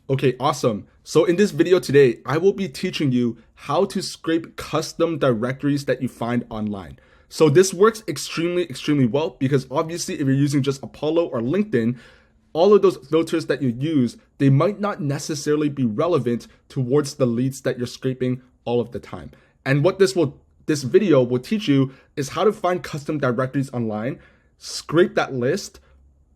Okay, awesome. So in this video today, I will be teaching you how to scrape custom directories that you find online. So this works extremely well because obviously if you're using just Apollo or LinkedIn, all of those filters that you use, they might not necessarily be relevant towards the leads that you're scraping all of the time. And what this video will teach you is how to find custom directories online, scrape that list,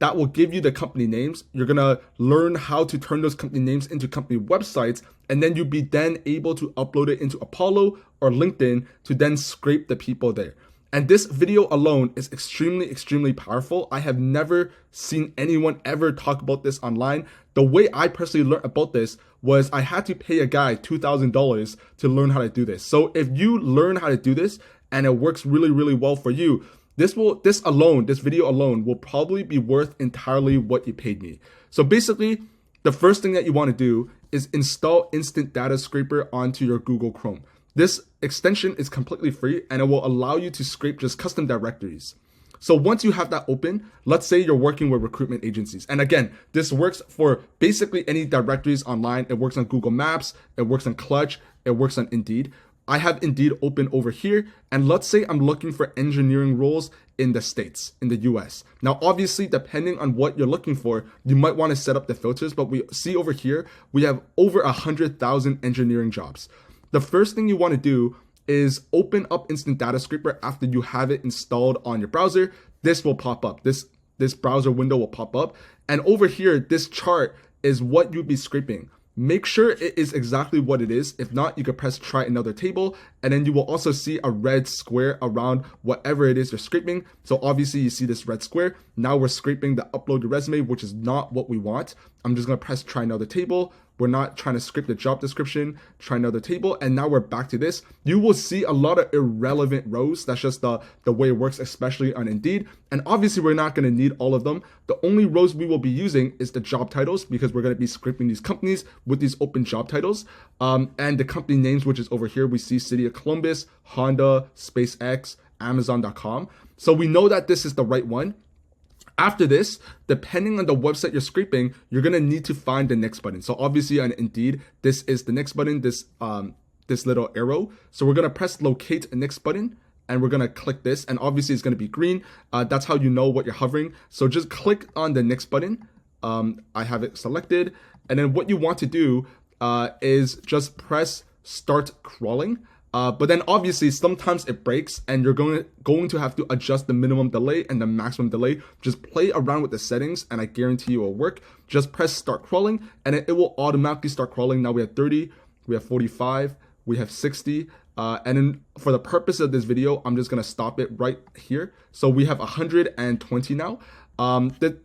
that will give you the company names. You're gonna learn how to turn those company names into company websites, and then you'll be then able to upload it into Apollo or LinkedIn to then scrape the people there. And this video alone is extremely powerful. I have never seen anyone ever talk about this online. The way I personally learned about this was I had to pay a guy $2,000 to learn how to do this. So if you learn how to do this and it works really well for you, this video alone will probably be worth entirely what you paid me. So basically, the first thing that you want to do is install Instant Data Scraper onto your Google Chrome. This extension is completely free and it will allow you to scrape just custom directories. So once you have that open, let's say you're working with recruitment agencies. And again, this works for basically any directories online. It works on Google Maps, it works on Clutch, it works on Indeed. I have Indeed open over here, and let's say I'm looking for engineering roles in the States, in the US. Now, obviously, depending on what you're looking for, you might want to set up the filters, but we see over here, we have over 100,000 engineering jobs. The first thing you want to do is open up Instant Data Scraper after you have it installed on your browser. This will pop up. This browser window will pop up. And over here, this chart is what you'd be scraping. Make sure it is exactly what it is. If not, you can press try another table, and then you will also see a red square around whatever it is you're scraping. So obviously you see this red square. Now we're scraping the upload your resume, which is not what we want. I'm just gonna press try another table. We're not trying to scrape the job description, try another table, and now we're back to this. You will see a lot of irrelevant rows. That's just the way it works, especially on Indeed. And obviously we're not gonna need all of them. The only rows we will be using is the job titles because we're gonna be scraping these companies with these open job titles. And the company names, which is over here, we see City of Columbus, Honda, SpaceX, Amazon.com. So we know that this is the right one. After this, depending on the website you're scraping, you're gonna need to find the next button. So obviously on Indeed, this is the next button, this little arrow. So we're gonna press locate next button and we're gonna click this, and obviously it's gonna be green. That's how you know what you're hovering. So just click on the next button. I have it selected, and then what you want to do is just press start crawling. But then obviously sometimes it breaks and you're going to have to adjust the minimum delay and the maximum delay. Just play around with the settings and I guarantee you it will work. Just press start crawling and it will automatically start crawling. Now we have 30, we have 45, we have 60. And then for the purpose of this video, I'm just gonna stop it right here. So we have 120 now,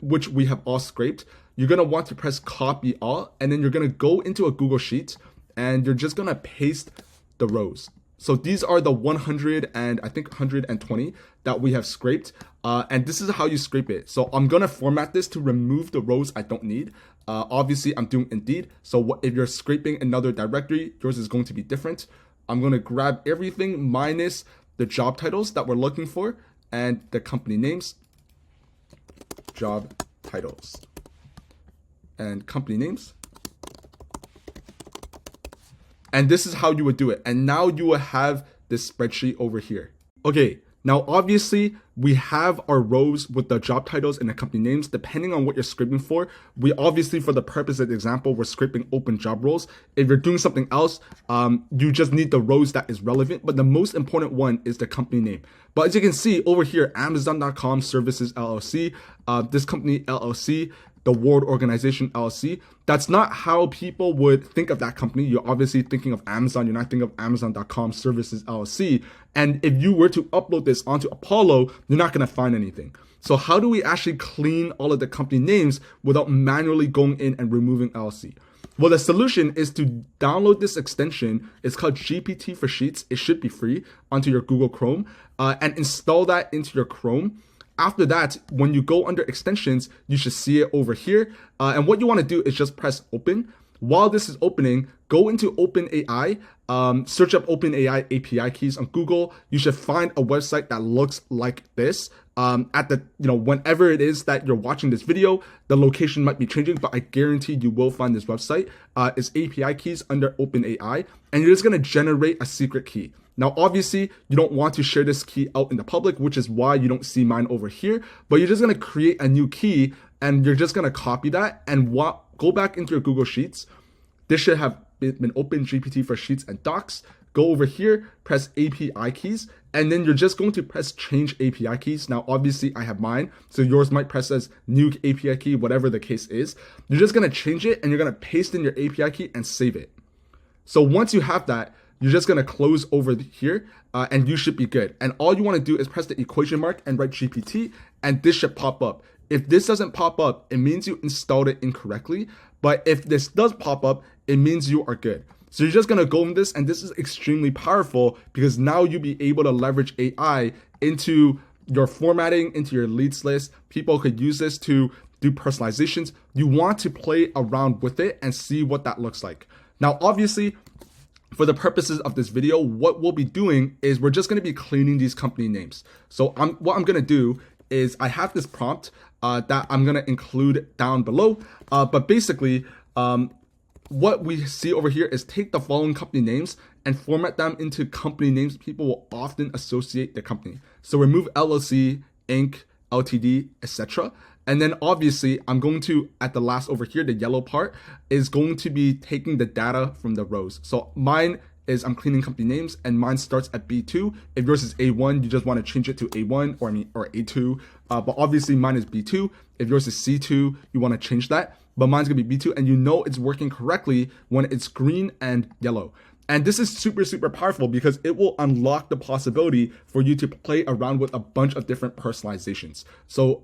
which we have all scraped. You're gonna want to press copy all, and then you're gonna go into a Google Sheet and you're just gonna paste the rows. So these are the 100 and I think 120 that we have scraped. And this is how you scrape it. So I'm gonna format this to remove the rows I don't need. Obviously I'm doing Indeed. So if you're scraping another directory, yours is going to be different. I'm gonna grab everything minus the job titles that we're looking for and the company names, job titles, and company names. And this is how you would do it. And now you will have this spreadsheet over here. Okay, now obviously we have our rows with the job titles and the company names, depending on what you're scraping for. We obviously, for the purpose of the example, we're scraping open job roles. If you're doing something else, you just need the rows that is relevant, but the most important one is the company name. But as you can see over here, Amazon.com Services LLC, this company LLC, the World Organization LLC. That's not how people would think of that company. You're obviously thinking of Amazon. You're not thinking of Amazon.com Services LLC. And if you were to upload this onto Apollo, you're not going to find anything. So how do we actually clean all of the company names without manually going in and removing LLC? Well, the solution is to download this extension. It's called GPT for Sheets. It should be free onto your Google Chrome, and install that into your Chrome. After that, when you go under extensions, you should see it over here. And what you want to do is just press open. While this is opening, go into OpenAI search up OpenAI API keys on Google. You should find a website that looks like this. At the, whenever it is that you're watching this video, the location might be changing, but I guarantee you will find this website. It's API keys under OpenAI, and you're just going to generate a secret key. Now, obviously, you don't want to share this key out in the public, which is why you don't see mine over here, but you're just going to create a new key, and you're just going to copy that and go back into your Google Sheets. This should have been open, GPT for Sheets and Docs. Go over here, press API keys, and then you're just going to press change API keys. Now, obviously, I have mine, so yours might press as new API key, whatever the case is. You're just going to change it, and you're going to paste in your API key and save it. So once you have that, you're just going to close over here, and you should be good. And all you want to do is press the equation mark and write GPT, and this should pop up. If this doesn't pop up, it means you installed it incorrectly. But if this does pop up, it means you are good. So you're just going to go in this, and this is extremely powerful because now you'll be able to leverage AI into your formatting, into your leads list. People could use this to do personalizations. You want to play around with it and see what that looks like. Now, obviously, for the purposes of this video, what we'll be doing is we're just going to be cleaning these company names. So what I'm going to do is I have this prompt that I'm going to include down below. But basically, what we see over here is take the following company names and format them into company names people will often associate the company. So remove LLC, Inc., LTD, etc. And then obviously I'm going to, at the last over here, the yellow part is going to be taking the data from the rows. So mine is I'm cleaning company names, and mine starts at B2. If yours is A1, you just want to change it to A1 or A2. But obviously mine is B2. If yours is C2, you want to change that. But mine's gonna be B2, and you know it's working correctly when it's green and yellow. And this is super, super powerful because it will unlock the possibility for you to play around with a bunch of different personalizations. So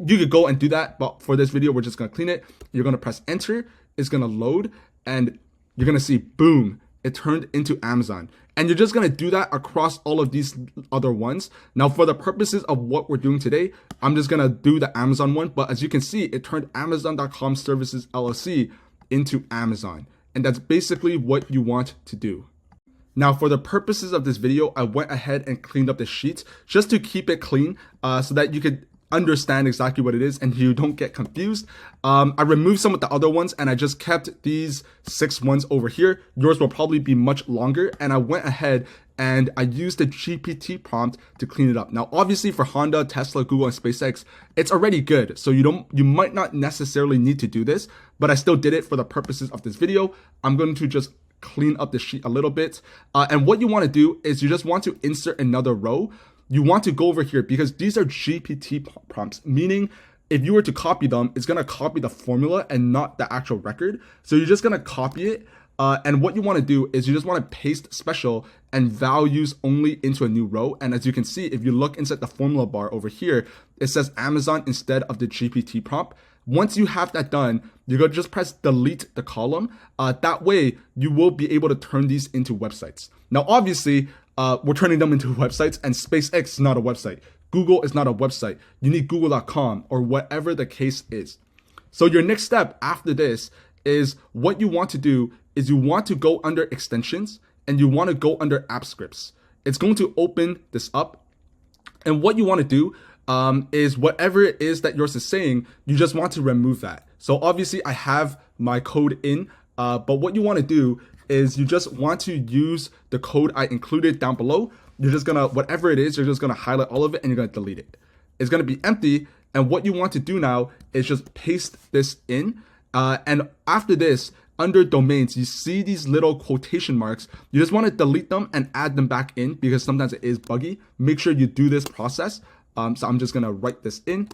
you could go and do that, but for this video, we're just gonna clean it. You're gonna press enter, it's gonna load, and you're gonna see, boom, it turned into Amazon. And you're just gonna do that across all of these other ones. Now, for the purposes of what we're doing today, I'm just gonna do the Amazon one, but as you can see, it turned Amazon.com Services LLC into Amazon. And that's basically what you want to do. Now, for the purposes of this video, I went ahead and cleaned up the sheets just to keep it clean so that you could understand exactly what it is and you don't get confused. I removed some of the other ones and I just kept these 6 ones over here. Yours will probably be much longer, and I went ahead and I used the GPT prompt to clean it up. Now, obviously for Honda, Tesla, Google, and SpaceX, it's already good. So you might not necessarily need to do this, but I still did it for the purposes of this video. I'm going to just clean up the sheet a little bit. And what you want to do is you just want to insert another row. You want to go over here because these are GPT prompts, meaning if you were to copy them, it's going to copy the formula and not the actual record. So you're just going to copy it. And what you want to do is you just want to paste special and values only into a new row. And as you can see, if you look inside the formula bar over here, it says Amazon instead of the GPT prompt. Once you have that done, you're going to just press delete the column. That way you will be able to turn these into websites. Now, obviously, we're turning them into websites, and SpaceX is not a website. Google is not a website. You need google.com or whatever the case is. So your next step after this is what you want to do is you want to go under extensions and you want to go under app scripts. It's going to open this up. And what you want to do is whatever it is that yours is saying, you just want to remove that. So obviously I have my code in, but what you want to do is you just want to use the code I included down below. You're just gonna, whatever it is, you're just gonna highlight all of it and you're gonna delete it. It's gonna be empty. And what you want to do now is just paste this in. And after this, under domains, you see these little quotation marks. You just want to delete them and add them back in because sometimes it is buggy. Make sure you do this process. So I'm just gonna write this in.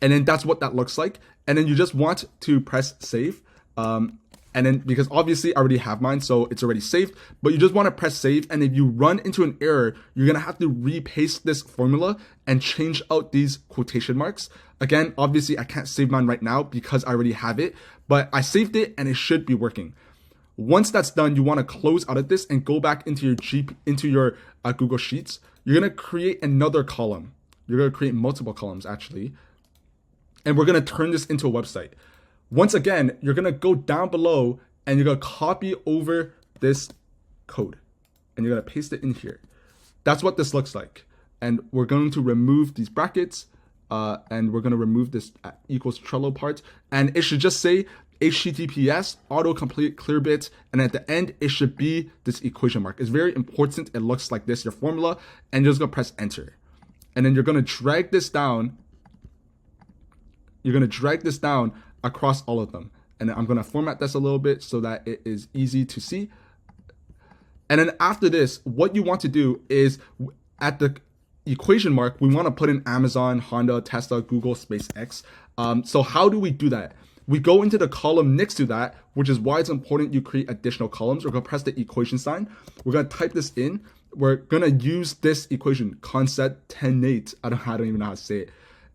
And then that's what that looks like. And then you just want to press save. And then because obviously I already have mine, so it's already saved, but you just want to press save. And if you run into an error, you're going to have to repaste this formula and change out these quotation marks. Again, obviously I can't save mine right now because I already have it, but I saved it and it should be working. Once that's done, you want to close out of this and go back into your Google Sheets. You're going to create another column. You're going to create multiple columns actually. And we're going to turn this into a website. Once again, you're going to go down below and you're going to copy over this code, and you're going to paste it in here. That's what this looks like. And we're going to remove these brackets, and we're going to remove this equals Trello part, and it should just say HTTPS autocomplete Clearbit, and at the end it should be this equation mark. It's very important. It looks like this, your formula, and you're just going to press enter. And then you're going to drag this down. You're going to drag this down across all of them. And I'm going to format this a little bit so that it is easy to see. And then after this, what you want to do is at the equation mark, we want to put in Amazon, Honda, Tesla, Google, SpaceX. So how do we do that? We go into the column next to that, which is why it's important you create additional columns. We're going to press the equation sign. We're going to type this in. We're going to use this equation, concept 10.8. I don't even know how to say it.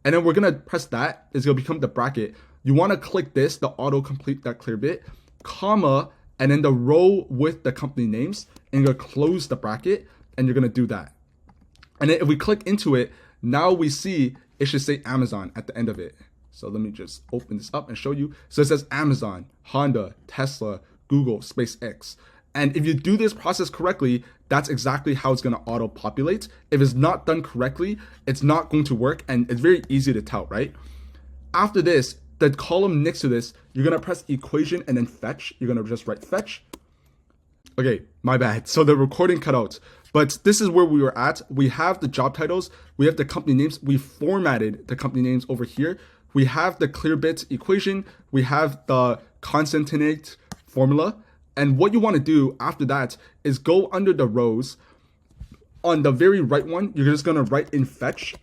And then we're going to press that. It's going to become the bracket. You want to click this, the autocomplete that Clearbit, comma, and then the row with the company names, and you're going to close the bracket, and you're going to do that. And then if we click into it, now we see it should say Amazon at the end of it. So let me just open this up and show you. So it says Amazon, Honda, Tesla, Google, SpaceX. And if you do this process correctly, that's exactly how it's going to auto-populate. If it's not done correctly, it's not going to work, and it's very easy to tell, right? After this, the column next to this, you're going to press equation and then fetch. You're going to just write fetch. Okay, my bad. So the recording cut out. But this is where we were at. We have the job titles. We have the company names. We formatted the company names over here. We have the Clearbit equation. We have the concatenate formula. And what you want to do after that is go under the rows. On the very right one, you're just going to write in fetch.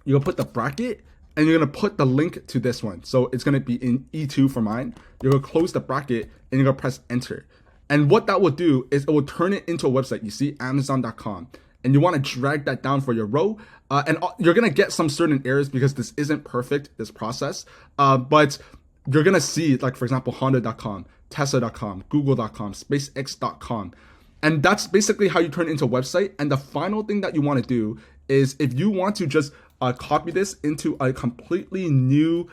You're going to put the bracket, and you're going to put the link to this one. So it's going to be in E2 for mine. You're going to close the bracket, and you're going to press enter. And what that will do is it will turn it into a website. You see, Amazon.com. And you want to drag that down for your row. And you're going to get some certain errors because this isn't perfect, this process. But you're going to see, like, for example, Honda.com, Tesla.com, Google.com, SpaceX.com. And that's basically how you turn it into a website. And the final thing that you want to do is if you want to just copy this into a completely new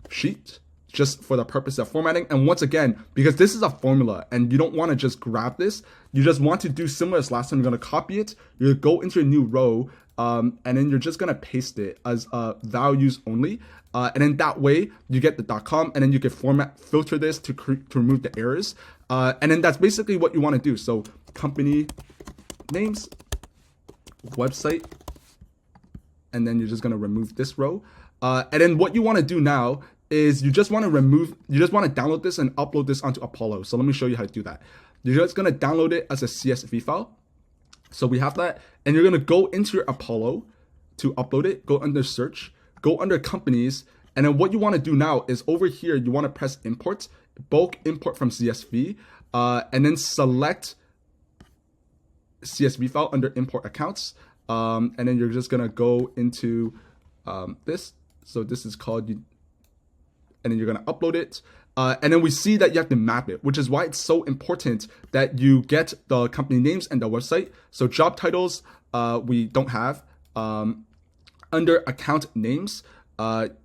sheet, just for the purpose of formatting. And once again, because this is a formula and you don't want to just grab this, you just want to do similar as last time. You're going to copy it, you go into a new row, and then you're just going to paste it as values only. And then that way you get the .com, and then you can filter this to remove the errors. And then that's basically what you want to do. So company names, website, and then you're just going to remove this row. And then what you want to do now is you just want to download this and upload this onto Apollo. So let me show you how to do that. You're just going to download it as a CSV file. So we have that, and you're going to go into your Apollo to upload it, go under search, go under companies. And then what you want to do now is over here, you want to press import, bulk import from CSV, and then select CSV file under import accounts. And then you're just going to go into this. So this is called, and then you're going to upload it. And then we see that you have to map it, which is why it's so important that you get the company names and the website. So job titles, we don't have. Under account names,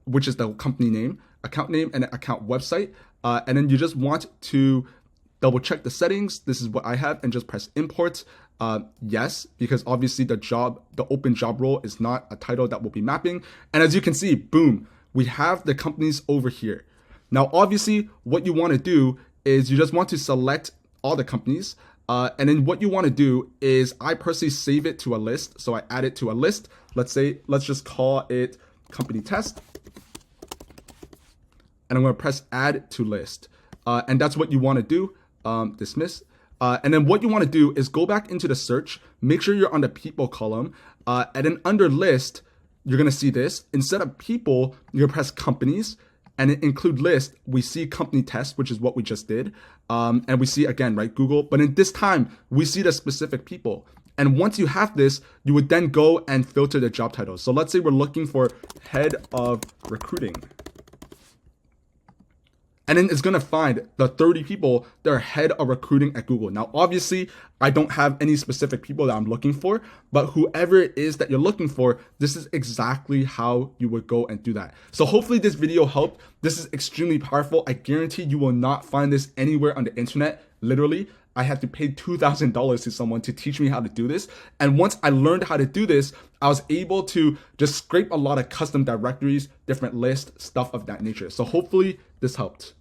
which is the company name, account name, and account website. And then you just want to double check the settings. This is what I have, and just press import. Yes, because obviously the open job role is not a title that we'll be mapping. And as you can see, boom, we have the companies over here. Now, obviously, what you want to do is you just want to select all the companies. And then what you want to do is I personally save it to a list. So I add it to a list. Let's just call it company test. And I'm going to press add to list. And that's what you want to do. Dismiss. And then what you want to do is go back into the search, make sure you're on the people column. And then under list, you're going to see this. Instead of people, you're going to press companies. And in include list, we see company test, which is what we just did. And we see again, right, Google. But in this time, we see the specific people. And once you have this, you would then go and filter the job titles. So let's say we're looking for head of recruiting. And then it's going to find the 30 people that are head of recruiting at Google. Now, obviously, I don't have any specific people that I'm looking for, but whoever it is that you're looking for, this is exactly how you would go and do that. So hopefully this video helped. This is extremely powerful. I guarantee you will not find this anywhere on the internet, literally. I had to pay $2,000 to someone to teach me how to do this. And once I learned how to do this, I was able to just scrape a lot of custom directories, different lists, stuff of that nature. So hopefully this helped.